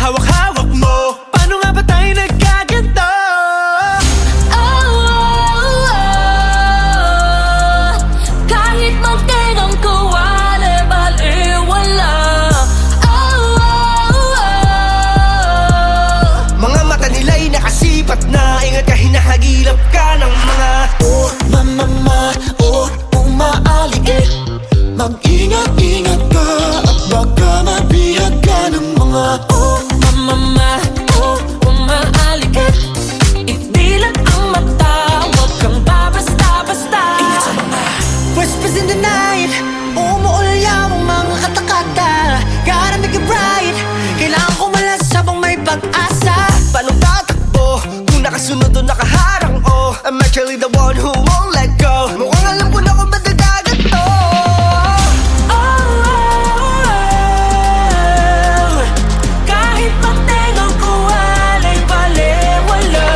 hawak-hawak mo. Paano nga ba tayo nagkaganto? Kahit magtinong ko wala. Mga mata nila'y nakasipat na. Ingat ka, hinahagilap ka ng mga mama, umaaligid. Mag-ingat-ingat ka at baka mabihag ka ng mga Mama, umaaligid. Idilat ang mata, huwag kang babasta-basta. whispers in the night. Umuulyaw ang mga katakata. Gotta make it right. Kailangan ko malas habang may pag-asa. Paano tatakbo kung nakasunod o nakaharang? Oh, I'm actually the one who won't let go. Mukhang alam ko na kung madadagat to. Kahit magtinong ko wala'y baliwala.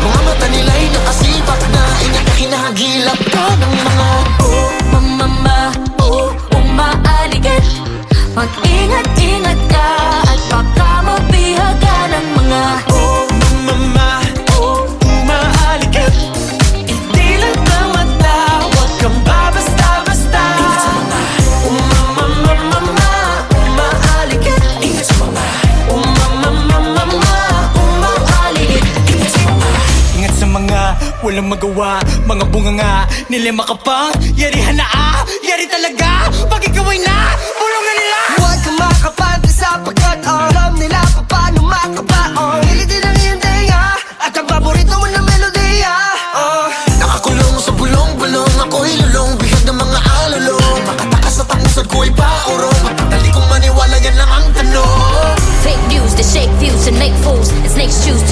mga mata nila'y nakasipat na. Ingat ka, hinahagilap ka ng mga Mama, umaaligid. Mag-ingat-ingat ka at baka mabihag ka ng mga Mama, umaaligid. Idilat ang mata, huwag kang babasta-basta. Mama, umaaligid. ingat sa mga umaaligid. Ingat sa mga walang magawa, mga bunganga nila makapang yarihan na yari talaga. Pag ikaw ay na, bulungan nila. Huwag kang makapante sapagkat alam nila paano makabaon. Hilitin ang iyong tenga at ang paborito mo na melodiya. nakakulong sa bulong-bulong. Ako'y lulong, bihag ng mga alulong. Makatakas at ang usad ko'y paurong. Matali kong maniwala, yan lang ang tanong. Fake news that shake views and make fools. And snakes choose to